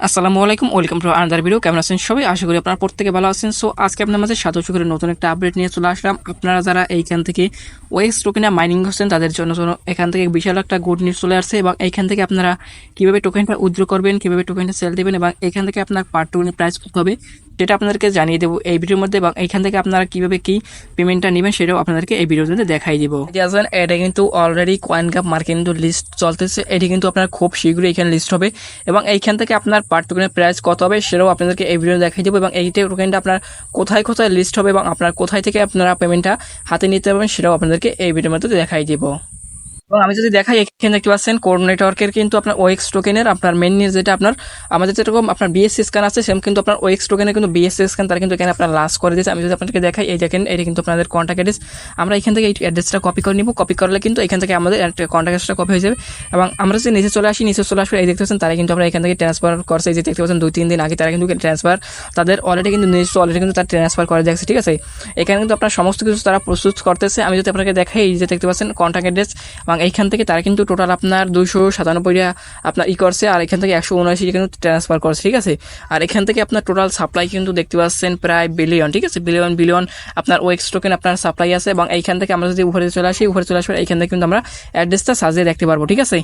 আসসালামু আলাইকুম, welcome to another video. কেমন আছেন সবাই? আশা করি আপনারা প্রত্যেকে ভালো আছেন। সো আজকে আপনার মাঝে সাতোশি করে নতুন একটা আপডেট নিয়ে চলে আসলাম। আপনারা যারা এইখান থেকে ওয়েক্স টোকেনে মাইনিং করছেন তাদের জন্য এখান থেকে বিশাল একটা গুড নিউজ চলে আসছে, এবং এইখান থেকে আপনারা কিভাবে টোকেনটা উইথড্র করবেন, কিভাবে টোকেনটা সেল দেবেন, এবং এইখান থেকে আপনার পার টোকেনের প্রাইস কত হবে সেটা আপনাদেরকে জানিয়ে দেবো এই ভিডিওর মধ্যে, এবং এইখান থেকে আপনারা কিভাবে কি পেমেন্টটা নেবেন সেটাও আপনাদেরকে এই ভিডিওর মধ্যে দেখাই দিব। এটা কিন্তু অলরেডি কয়েন কাপ মার্কেট কিন্তু লিস্ট চলতেছে, এটি কিন্তু আপনার খুব শীঘ্রই এখানে লিস্ট হবে, এবং এইখান থেকে আপনার পার টোকেনের প্রাইস কত হবে সেটাও আপনাদেরকে এই ভিডিও দেখাই দেবো, এবং এই টোকেনটা আপনার কোথায় কোথায় লিস্ট হবে এবং আপনার কোথায় থেকে আপনারা পেমেন্টটা হাতে নিতে পারবেন সেটাও আপনাদেরকে এই ভিডিওর মধ্যে দেখাই দিব। এবং আমি যদি দেখাই, এখানে দেখতে পাচ্ছেন কোর নেটওয়ার্কের কিন্তু আপনার ওএক্স টোকেনের আপনার মেন নিউজ, যেটা আপনার আমাদের যেরকম আপনার বিএসসি স্ক্যান আছে সেম কিন্তু আপনার ওএক্স টোকেনের কিন্তু বিএসসি স্ক্যান তারা কিন্তু এখানে আপনার লাস্ট করে দিয়েছে। আমি যদি আপনাদেরকে দেখাই, এই দেখেন এটা কিন্তু আপনাদের কন্ট্যাক্ট অ্যাড্রেস। আমরা এখান থেকে এই অ্যাড্রেসটা কপি করে নিব, কপি করলে কিন্তু এখান থেকে আমাদের কন্ট্যাক্ট অ্যাড্রেসটা কপি হয়ে যাবে। এবং আমরা যদি নিচে চলে আসবে, এই দেখতে পাচ্ছেন তারা কিন্তু আমরা এখান থেকে ট্রান্সফার করছে, এই যে দেখতে পাচ্ছেন 2-3 দিন আগে তারা কিন্তু ট্রান্সফার তাদের অলরেডি কিন্তু তারা ট্রান্সফার করে দেখছে, ঠিক আছে। এখানে কিন্তু আপনার সমস্ত কিছু তারা প্রস্তুত করতেছে। আমি যদি আপনাকে দেখাই, এই যে দেখতে পাচ্ছেন কন্ট্যাক্ট অ্যাড্রেস, এবং এইখান থেকে তারা কিন্তু টোটাল আপনার 297 আপনার করছে, আর এখান থেকে 179 কিন্তু ট্রান্সফার করছে, ঠিক আছে। আর এখান থেকে আপনার টোটাল সাপ্লাই কিন্তু দেখতে পাচ্ছেন প্রায় বিলিয়ন, ঠিক আছে, বিলিয়ন আপনার ওএক্স টোকেন আপনার সাপ্লাই আছে। এবং এইখান থেকে আমরা যদি উপরে চলে আসি এইখান থেকে কিন্তু আমরা অ্যাড্রেসটা সাজিয়ে দেখতে পারবো, ঠিক আছে।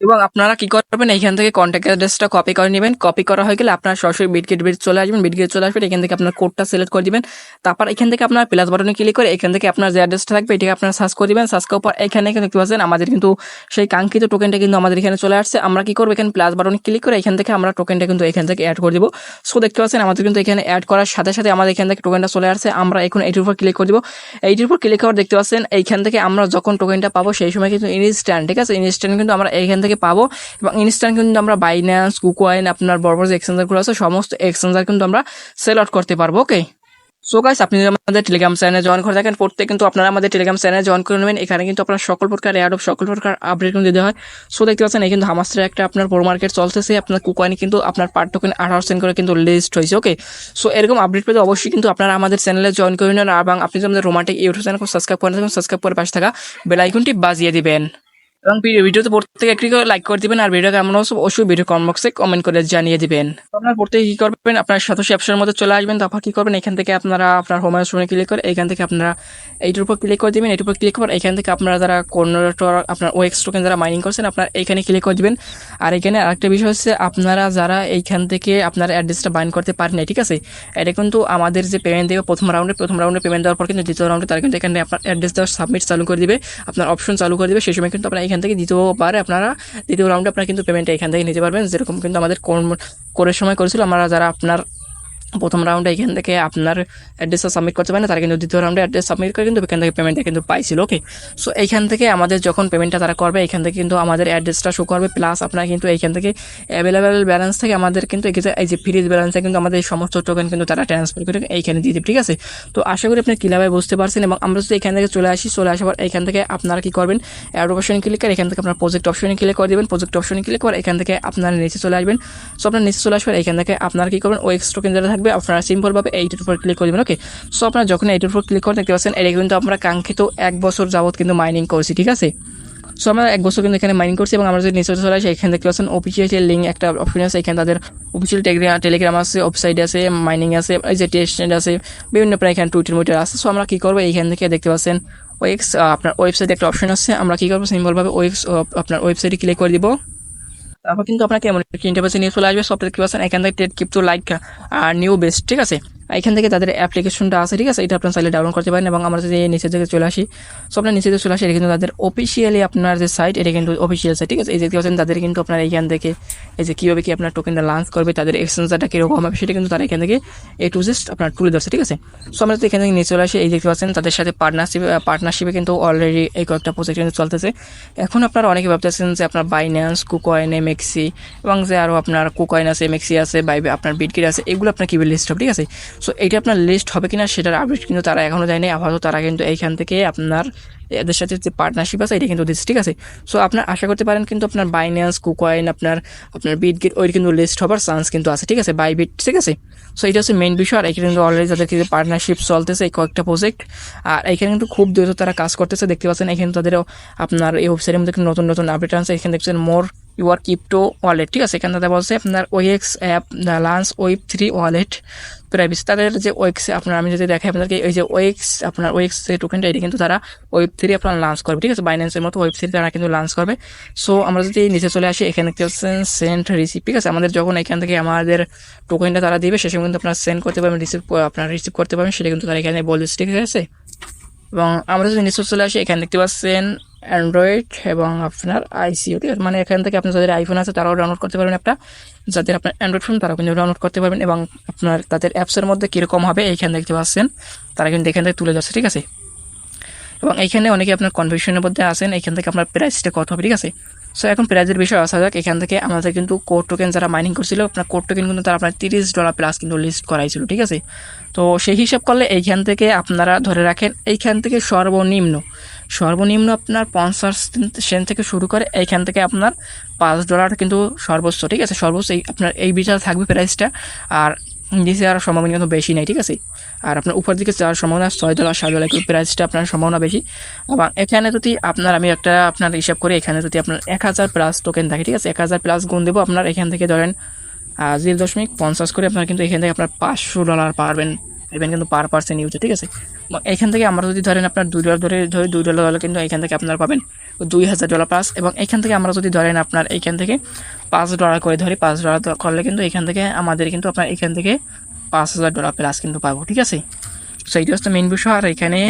এবং আপনারা কি করবেন, এইখান থেকে কন্ট্যাক্ট অ্যাড্রেসটা কপি করে নেবেন। কপি করা হয়ে গেলে আপনার সরাসরি বিটগেট চলে আসবেন, এখান থেকে আপনার কোডটা সিলেক্ট করে দিবেন। তারপর এখান থেকে আপনার প্লাস বাটনে ক্লিক করে এখান থেকে আপনার যে অ্যাড্রেসটা থাকবে এটাকে আপনার সার্চ করে দিবেন। সার্চ করার পর এখানে দেখতে পাচ্ছেন আমাদের কিন্তু সেই কাঙ্ক্ষিত টোকেনটা কিন্তু আমাদের এখানে চলে আসছে। আমরা কি করবো, এখানে প্লাস বাটনে ক্লিক করে এখান থেকে আমরা টোকেনটা কিন্তু এখান থেকে অ্যাড করে দিব। সো দেখতে পাচ্ছেন আমাদের কিন্তু এখানে অ্যাড করার সাথে সাথে আমাদের এখান থেকে টোকেনটা চলে আসছে। আমরা এখন এইটির উপর ক্লিক করে দিব। এইটির উপর ক্লিক করে দেখতে পাচ্ছেন এইখান থেকে আমরা যখন টোকেনটা পাবো সেই সময় কিন্তু ইনস্ট্যান্ট, ঠিক আছে, ইনস্ট্যান্ট কিন্তু আমরা এইখান থেকে পাবো। এবং ইনস্ট্যান্ট কিন্তু আমরা বাইন্যান্স, কুকয়েন, আপনার বড় বড় যে এক্সচেঞ্জারগুলো আছে সমস্ত এক্সচেঞ্জার কিন্তু আমরা সেল আউট করতে পারবো, ওকে। সো গাইস, আপনি যদি আমাদের টেলিগ্রাম চ্যানেলে জয়েন করে থাকেন, প্রত্যেক কিন্তু আপনারা আমাদের টেলিগ্রাম চ্যানেলে জয়েন করে নেবেন। এখানে কিন্তু আপনার সকল প্রকার সকল প্রকার আপডেট কিন্তু দিতে হয়। সো দেখতে পাচ্ছেন এই কিন্তু হামাস্টার একটা আপনার প্রো মার্কেট চলতেছে, আপনার কুকয়েনে কিন্তু আপনার পার টোকেন 18% করে কিন্তু লিস্ট হয়েছে, ওকে। সো এরকম আপডেট পেতে অবশ্যই কিন্তু আপনারা আমাদের চ্যানেলে জয়েন করে নেন, এবং আপনি যদি আমাদের রোমান্টিক ইউটিউব চ্যানেল সাবস্ক্রাইব করে থাকেন, সাবস্ক্রাইব করে পাশে থাকা বেল আইকনটি বাজিয়ে দিবেন। এবং ভিডিওতে প্রত্যেকে একটি করে লাইক করে দিবেন, আর ভিডিও কেমন হচ্ছে অবশ্যই ভিডিও কমেন্ট বক্সে কমেন্ট করে জানিয়ে দিবেন। আপনার প্রত্যেকে কি করবেন, আপনার সাতোশি অ্যাপসের মধ্যে চলে আসবেন। তারপর কি করবেন, এখান থেকে আপনারা আপনার হোম অপশনে ক্লিক করে এখান থেকে আপনারা এইটার উপর ক্লিক করে দিবেন। এটার উপর ক্লিক করে এখান থেকে আপনারা যারা আপনার ওএক্স টোকেন যারা মাইনিং করছেন আপনার এইখানে ক্লিক করে দিবেন। আর এখানে আরেকটা বিষয় হচ্ছে, আপনারা যারা এইখান থেকে আপনার অ্যাড্রেসটা বাইন্ড করতে পারেন না, ঠিক আছে, এটা কিন্তু আমাদের যে পেমেন্ট দেবে প্রথম রাউন্ডে পেমেন্ট দেওয়ার পর কিন্তু দ্বিতীয় রাউন্ডে তারা কিন্তু এখানে আপনার অ্যাড্রেস দেওয়ার সাবমিট চালু করে দিবে, আপনার অপশন চালু করে দিবে। সেই সময় কিন্তু আপনারা এখান থেকে দ্বিতীয় রাউন্ডে আপনারা কিন্তু পেমেন্টটা এখান থেকে নিতে পারবেন, যেরকম কিন্তু আমাদের কোরের সময় করেছিল। আমরা যারা আপনার প্রথম রাউন্ডে এখান থেকে আপনার অ্যাড্রেসটা সাবমিট করতে পারেন, তারা কিন্তু দ্বিতীয় রাউন্ডে অ্যাড্রেস সাবমিট করে কিন্তু এখান থেকে পেমেন্টটা কিন্তু পাইছিল, ওকে। সো এইখান থেকে আমাদের যখন পেমেন্টটা তারা করবে এখান থেকে কিন্তু আমাদের অ্যাড্রেসটা শো করবে, প্লাস আপনার কিন্তু এইখান থেকে অ্যাভেলেবেল ব্যালেন্স থেকে আমাদের কিন্তু এই যে ফ্রিজ ব্যালেন্সে কিন্তু আমাদের এই সমস্ত টোকেন কিন্তু তারা ট্রান্সফার করে এইখানে দিয়ে দেবে, ঠিক আছে। তো আশা করি আপনি ক্লিয়ারভাবে বুঝতে পারছেন। এবং আমরা যদি এখান থেকে চলে আসার এখান থেকে আপনারা কি করবেন, অ্যাড অপশনে ক্লিক করে এখান থেকে আপনার প্রজেক্ট অপশনে ক্লিক করে দেবেন। প্রজেক্ট অপশনে ক্লিক করে এখান থেকে আপনারা নিচে চলে আসবেন। সো আপনার নিচে চলে আসবেন, এখান থেকে আপনারা কি করবেন, ওএক্স টোকেন যারা থাকবে আপনারা সিম্পল এইটার উপর ক্লিক করে দিবেন, ওকে। সো আপনারা যখন এইটার উপর ক্লিক করে দেখতে পাচ্ছেন এটা কিন্তু আমরা কাঙ্ক্ষিত 1 বছর যাবত কিন্তু মাইনিং করছি, ঠিক আছে। সো আমরা 1 বছর কিন্তু এখানে মাইনিং করছি। এবং আমরা যদি নিচে চলে আসি এখানে দেখতে পাচ্ছেন অফিসিয়াল লিঙ্ক একটা অপশন আছে, এখানে তাদের অফিসিয়াল টেলিগ্রাম আছে, ওয়েবসাইট আছে, মাইনিং আছে, এই যে টেস্ট আছে, বিভিন্ন প্রায় এখানে টুইটার আছে। সো আমরা কি করবো, এইখান থেকে দেখতে পাচ্ছেন ওএক্স আপনার ওয়েবসাইটে একটা অপশন আছে, আমরা কি করবো, সিম্পলভাবে ওএক্স আপনার ওয়েবসাইটে ক্লিক করে দিব। তারপর কিন্তু আপনাকে এমন একটি ইন্টারফেসে নিয়ে চলে আসবে। সফটওয়্যার কি পাচ্ছেন এখান থেকে টেট ক্রিপ্টো লাইক আর নিউ বেস্ট, ঠিক আছে। এখান থেকে তাদের অ্যাপ্লিকেশনটা আছে, ঠিক আছে, এটা আপনার চাইলে ডাউনলোড করতে পারেন। এবং আমরা যদি নিচের দিকে চলে আসি, সো আপনার নিচে চলে আসি, এটা কিন্তু তাদের অফিসিয়ালি আপনার যে সাইট, এটা কিন্তু অফিসিয়াল সাইট, ঠিক আছে। এই যে দেখতে পাচ্ছেন তাদের কিন্তু আপনার এইখান থেকে এই যে কীভাবে কি আপনার টোকেনটা লঞ্চ করবে, তাদের এক্সচেঞ্জারটা কীরকম হবে সেটা কিন্তু তারা এখান থেকে টু জেস্ট আপনার তুলে ধরছে, ঠিক আছে। সো আমরা যদি এখান থেকে নিচে চলে আসি, এই দেখতে পাচ্ছেন তাদের সাথে পার্টনারশিপে কিন্তু অলরেডি এই কয়েকটা প্রজেক্ট কিন্তু চলতেছে। এখন আপনারা অনেকে ভাবতেছেন যে আপনার বাইন্যান্স, কুকয়েন, এমএক্সি এবং যে আরও আপনার কুকয়েন আছে, এমএক্সি আছে, আপনার বিটগেট আছে, এগুলো আপনার কীভাবে লিস্ট হবে, ঠিক আছে। সো এইটা আপনার লিস্ট হবে কিনা সেটার আপডেট কিন্তু তারা এখনও দেয়নি। আপাতত তারা কিন্তু এইখান থেকে আপনার এদের সাথে যে পার্টনারশিপ আছে এটা কিন্তু দিচ্ছে, ঠিক আছে। সো আপনার আশা করতে পারেন কিন্তু আপনার বাইন্যান্স, কুকয়েন, আপনার বিটগেট ওই কিন্তু লিস্ট হবার চান্স কিন্তু আছে, ঠিক আছে, বাইবিট, ঠিক আছে। সো এটা হচ্ছে মেইন বিষয়। আর এখানে কিন্তু অলরেডি তাদের কিছু পার্টনারশিপ চলতেছে এই কয়েকটা প্রজেক্ট, আর এখানে কিন্তু খুব দ্রুত তারা কাজ করতেছে। দেখতে পাচ্ছেন এখানে তাদের আপনার এই ওয়েবসাইটের মধ্যে নতুন আপডেট আছে। এখানে দেখছেন মোর ইউর ক্রিপ্টো ওয়ালেট, ঠিক আছে। এখানে তাদের বলছে আপনার Weex app the launch Web3 wallet privacy. তাদের যে ওয়েক্স আপনার আমি যদি দেখাই আপনাদেরকে, এই যে ওয়েক্স আপনার ওয়েক্স যে টোকেনটা এটি কিন্তু তারা Web3 আপনার লঞ্চ করবে, ঠিক আছে। বাইন্যান্সের মতো Web3 তারা কিন্তু লঞ্চ করবে। সো আমরা যদি নিচে চলে আসি, এখানে দেখতে পাচ্ছেন সেন্ড রিসিভ, ঠিক আছে। আমাদের যখন এখান থেকে আমাদের টোকেনটা তারা দিবে সে সময় কিন্তু আপনার সেন্ড করতে পারবেন, রিসিভ করতে পারবেন, সেটা কিন্তু তারা এখানে বলেছে, ঠিক আছে। এবং আমরা যদি নিচে চলে আসি, এখানে দেখতে পাচ্ছেন অ্যান্ড্রয়েড এবং আপনার আইসিও, ঠিক আছে। মানে এখান থেকে আপনার যাদের আইফোন আছে তারাও ডাউনলোড করতে পারবেন অ্যাপটা, যাদের আপনার অ্যান্ড্রয়েড ফোন তারাও কিন্তু ডাউনলোড করতে পারবেন। এবং আপনার তাদের অ্যাপসের মধ্যে কীরকম হবে এইখানে দেখতে পাচ্ছেন, তারা কিন্তু এখান থেকে তুলে যাচ্ছে, ঠিক আছে। এবং এইখানে অনেকে আপনার কনফিউশনের মধ্যে আছেন, এখান থেকে আপনার প্রাইসটা কত হবে, ঠিক আছে। সো এখন প্রাইজের বিষয় আসা যাক। এখান থেকে আমাদের কিন্তু কোড টোকেন যারা মাইনিং করছিল, আপনার কোড টোকেন কিন্তু তারা আপনার $30 প্লাস কিন্তু লিস্ট করাইছিল, ঠিক আছে। তো সেই হিসাব করলে এইখান থেকে আপনারা ধরে রাখেন, এইখান থেকে সর্বনিম্ন আপনার 50 সেন্ট থেকে শুরু করে এইখান থেকে আপনার $5 কিন্তু সর্বোচ্চ, ঠিক আছে। সর্বোচ্চ আপনার এই বিচার থাকবে প্রাইসটা। আর নিচে আর সম্ভাবনা কিন্তু বেশি নেই, ঠিক আছে। আর আপনার উপর দিকে যাওয়ার সম্ভাবনা $6 $7 কিন্তু প্রাইসটা আপনার সম্ভাবনা বেশি। এবং এখানে যদি আপনার আমি একটা আপনার হিসাব করি, এখানে যদি আপনার 1000 প্লাস টোকেন থাকে, ঠিক আছে, 1000 প্লাস গুণ দেবো আপনার এখান থেকে ধরেন 0.50 করে আপনার কিন্তু এখান থেকে আপনার $500 পাবেন কিন্তু পার পার্সেন্ট ইউজে, ঠিক আছে। এখান থেকে আমরা যদি ধরেন আপনার $2 ধরে $2 কিন্তু এখান থেকে আপনার পাবেন $2000 প্লাস। এবং এখান থেকে আমরা যদি ধরেন আপনার এইখান থেকে $5 করে ধরি, $5 করলে কিন্তু এখান থেকে আমাদের কিন্তু আপনার এখান থেকে $5000 প্লাস কিন্তু পাবো, ঠিক আছে। সো এইটা হচ্ছে মেইন বিষয়। আর এখানে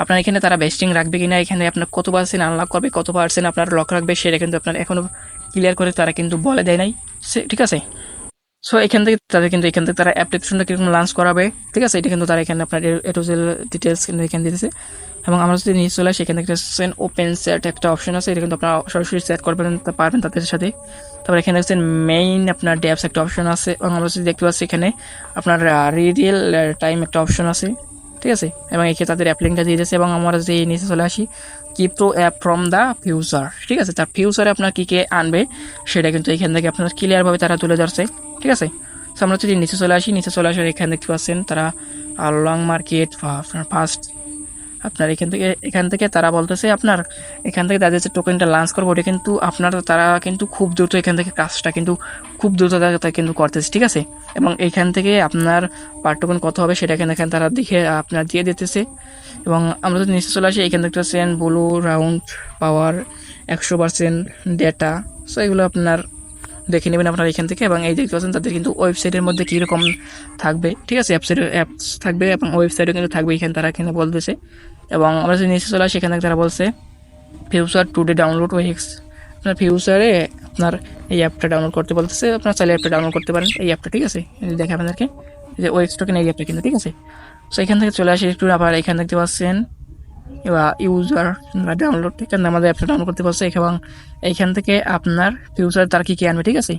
আপনার এখানে তারা বেস্টিং রাখবে কিনা, এখানে আপনার কত পার্সেন্ট আনলক করবে, কত পার্সেন্ট আপনার লক রাখবে, সেটা কিন্তু আপনার এখনও ক্লিয়ার করে তারা কিন্তু বলে দেয় নাই, ঠিক আছে। সো এখান থেকে তারা অ্যাপ্লিকেশনটা কীরকম লঞ্চ করাবে, ঠিক আছে, এটা কিন্তু তারা এখানে আপনার এটোজেল ডিটেলস কিন্তু এখানে দিতেছে। এবং আমরা যদি নিয়ে চলে আসি, এখানে একটা ওপেন সেট একটা অপশন আছে, এটা কিন্তু আপনারা সরাসরি সেট করবেন পারবেন তাদের সাথে। তারপর এখানে দেখছেন মেইন আপনার ড্যাপস একটা অপশন আছে। এবং আমরা যদি দেখতে পাচ্ছি এখানে আপনার রিয়েল টাইম একটা অপশন আছে, ঠিক আছে। এবং এখানে তাদের অ্যাপ লিঙ্কটা দিয়ে দিয়েছে। এবং আমরা যদি নিচে চলে আসি, crypto app from the future, ঠিক আছে, তার ফিউচারে আপনার কী কে আনবে সেটা কিন্তু এখান থেকে আপনার ক্লিয়ারভাবে তারা তুলে ধরছে, ঠিক আছে। সো আমরা যদি নিচে চলে আসি, আসার এখানে দেখতে পাচ্ছেন তারা লং মার্কেট বা আপনার ফার্স্ট আপনার এখান থেকে তারা বলতেছে আপনার এখান থেকে তাদের যে টোকেনটা লঞ্চ করবো ওটা কিন্তু তারা কিন্তু খুব দ্রুত এখান থেকে কাজটা কিন্তু খুব দ্রুত কিন্তু করতেছে, ঠিক আছে। এবং এইখান থেকে আপনার পার টোকেন কত হবে সেটা এখানে তারা দেখে আপনার দিয়ে দিতেছে। এবং আমরা যদি নিচে চলে আসি, এখানে দেখতে পাচ্ছেন ব্লু রাউন্ড পাওয়ার 100% ডেটা। সো এগুলো আপনার দেখে নেবেন আপনারা এখান থেকে। এবং এই দেখতে পাচ্ছেন তাদের কিন্তু ওয়েবসাইটের মধ্যে কীরকম থাকবে, ঠিক আছে, অ্যাপস থাকবে এবং ওয়েবসাইটও কিন্তু থাকবে তারা এখানে বলতেছে। এবং আমরা যদি নিচে চলে আসি, এখানে তারা বলছে ফিউচার টুডে ডাউনলোড ওয়েক্স, আপনার ফিউচারে আপনার এই অ্যাপটা ডাউনলোড করতে বলতেছে। আপনার চাইলে অ্যাপটা ডাউনলোড করতে পারেন, এই অ্যাপটা, ঠিক আছে। দেখে আপনাদেরকে যে ওয়েক্স টোকেন এই অ্যাপটা কিন্তু, ঠিক আছে। সো এখান থেকে চলে আসি একটু, আবার এখানে দেখতে পাচ্ছেন ইউজার ডাউনলোড, এখানে আমাদের অ্যাপটা ডাউনলোড করতে পারছে। এবং এইখান থেকে আপনার ফিউচার তার কী আনবে, ঠিক আছে,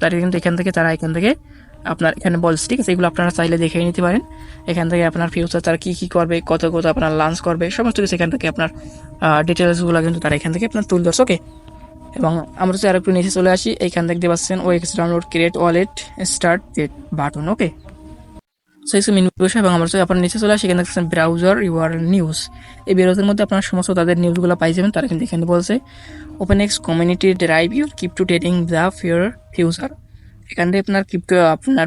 তার কিন্তু এখান থেকে আপনার এখানে বলছে, ঠিক আছে। এগুলো আপনারা চাইলে দেখে নিতে পারেন। এখান থেকে আপনার ফিউচার তার কী করবে, কত আপনার লঞ্চ করবে, সমস্ত কিছু এখান থেকে আপনার ডিটেলসগুলো কিন্তু তারা এখান থেকে আপনার তুলে ধরছে, ওকে। এবং আমরা যদি আরেকটু নিচে চলে আসি, এইখান থেকে দেখতে পাচ্ছেন Weex download create wallet start date button, okay. সেই মেনু বিষয়। এবং আমরা যদি আপনার নিচে চলে আসি, এখানে দেখছেন ব্রাউজার ইউর নিউজ, এই ব্রাউজারের মধ্যে আপনার সমস্ত তাদের নিউজগুলো পাই যাবেন। তারা কিন্তু এখানে বলছে open x community drive your crypto trading the future, এখানে আপনার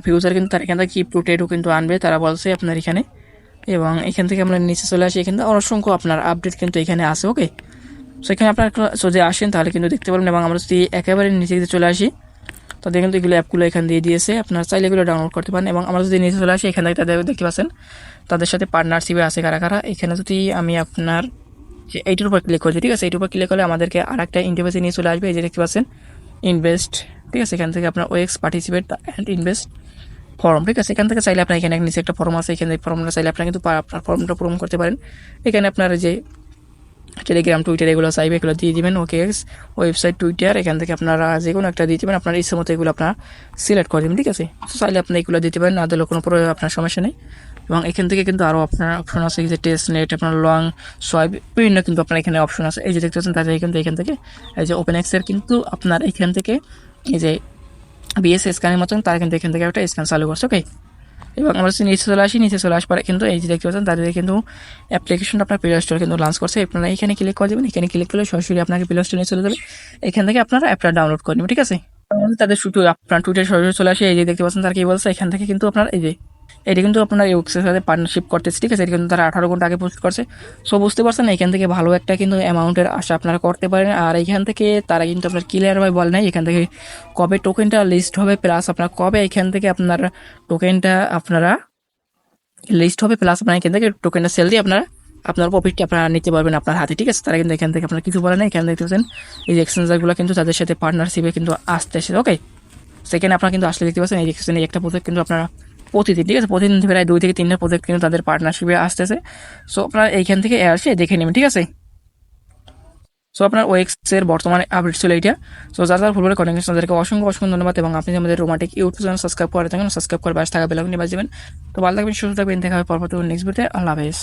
ফিউচার কিন্তু তার এখান থেকে ক্রিপ্টো ট্রেডও কিন্তু আনবে তারা বলছে আপনার এখানে। এবং এখান থেকে আমরা নিচে চলে আসি, এখানে অসংখ্য আপনার আপডেট কিন্তু এখানে আছে, ওকে। সো এখানে আপনার যদি আসেন তাহলে কিন্তু দেখতে পারবেন। এবং আমরা যদি একেবারে নিচে চলে আসি, তাদের কিন্তু এগুলো অ্যাপগুলো এখানে দিয়ে দিয়েছে, আপনার চাইলে এগুলো ডাউনলোড করতে পারেন। এবং আমরা যদি নিচে চলে আসি, এখানে তাদের দেখতে পাচ্ছেন তাদের সাথে পার্টনারশিপে আছে কারা। এখানে যদি আমি আপনার এইটার উপর ক্লিক করি, ঠিক আছে, এইটার উপর ক্লিক করলে আমাদেরকে আর একটা ইন্টারফেসে নিয়ে চলে আসবে। এই যে দেখতে পাচ্ছেন ইনভেস্ট, ঠিক আছে, এখান থেকে আপনার ওয়েক্স পার্টিসিপেট অ্যান্ড ইনভেস্ট ফর্ম, ঠিক আছে। এখান থেকে চাইলে আপনার এখানে নিচে একটা ফর্ম আছে, এখানে ফর্মটা চাইলে আপনার কিন্তু আপনার ফর্মটা পূরণ করতে পারেন। এখানে আপনার যে টেলিগ্রাম টুইটার এগুলো চাইবে এগুলো দিয়ে দিবেন, ওকে। ওয়েবসাইট টুইটার এখান থেকে আপনারা যে কোনো একটা দিয়ে দেবেন, আপনার ইচ্ছে মতো এগুলো আপনারা সিলেক্ট করে দেবেন, ঠিক আছে। চাইলে আপনি এগুলো দিতে পারেন, না দিলেও কোনো আপনার সমস্যা নেই। এবং এখান থেকে কিন্তু আরও আপনার অপশন আছে, যে টেস্ট নেট, আপনার লং সোয়াইপ, বিভিন্ন কিন্তু আপনার এখানে অপশন আছে। এই যে দেখতে পাচ্ছেন তাদের কিন্তু এখান থেকে এই যে ওপেন এক্সের কিন্তু আপনার এখান থেকে এই যে বিএস স্ক্যানের মতন তারা কিন্তু এখান থেকে একটা স্ক্যান চালু করছে, ওকে। এবং আমরা যদি নিচে চলে আসি, নিচে চলে আসবার কিন্তু এই যে দেখতে পাচ্ছেন তাদের কিন্তু অ্যাপ্লিকেশনটা আপনার প্লে স্টোরে কিন্তু লঞ্চ করছে। আপনারা এখানে ক্লিক করে দেবেন, এখানে ক্লিক করলে সরাসরি আপনাকে প্লে স্টোরে চলে যাবে। এখান থেকে আপনারা অ্যাপটা ডাউনলোড করে নেবেন, ঠিক আছে। তাদের শুধু আপনার টুইটার সরাসরি চলে আসে, এই যে দেখতে পাচ্ছেন তারা কি বলছে এখান থেকে কিন্তু আপনার এই যে এটা কিন্তু আপনার এই ওয়েবসাইটের সাথে পার্টনারশিপ করতেছে, ঠিক আছে। এটা কিন্তু তারা 18 ঘন্টা আগে পোস্ট করছে। সো বুঝতে পারছেন এখান থেকে ভালো একটা কিন্তু অ্যামাউন্টের আশা আপনারা করতে পারেন। আর এখান থেকে তারা কিন্তু আপনার ক্লিয়ারভাবে বলে নাই এখান থেকে কবে টোকেনটা লিস্ট হবে, প্লাস আপনার কবে এখান থেকে আপনার টোকেনটা আপনারা লিস্ট হবে, প্লাস আপনার এখান থেকে টোকেনটা সেল দিয়ে আপনারা আপনার প্রফিটটি আপনারা নিতে পারবেন আপনার হাতে, ঠিক আছে। তারা কিন্তু এখান থেকে আপনার কিছু বলে না। এখানে দেখতে পাচ্ছেন এই এক্সচেঞ্জারগুলো কিন্তু তাদের সাথে পার্টনারশিপে কিন্তু আসতেছে, ওকে। সেখানে আপনারা কিন্তু আসলে দেখতে পাচ্ছেন এই এক্সচেঞ্জে একটা প্রজেক্ট কিন্তু আপনারা প্রতিদিন, ঠিক আছে, প্রতিদিন প্রায় 2 থেকে 3টা প্রজেক্ট কিন্তু তাদের পার্টনারশিপে আসতেছে। সো আপনারা এইখান থেকে আসে দেখে নেবেন, ঠিক আছে। সো আপনার ওয়েক্সের বর্তমানে আপডেট ছিল এইটা। সো যারা ফুটবলের কন্টেন্ট তাদেরকে অসংখ্য অসংখ্য ধন্যবাদ। এবং আপনি আমাদের রোমান্টিক ইউটিউব চ্যানেল সাবস্ক্রাইব করে থাকেন, সাবস্ক্রাইব করে পাশে থাকা বেল আইকনটি বাজিয়ে দেবেন। তো ভালো থাকবেন, সুস্থ থাকবেন, দেখা হবে পরবর্তী নেক্সট ভিডিওতে। আল্লাহ হাফেজ।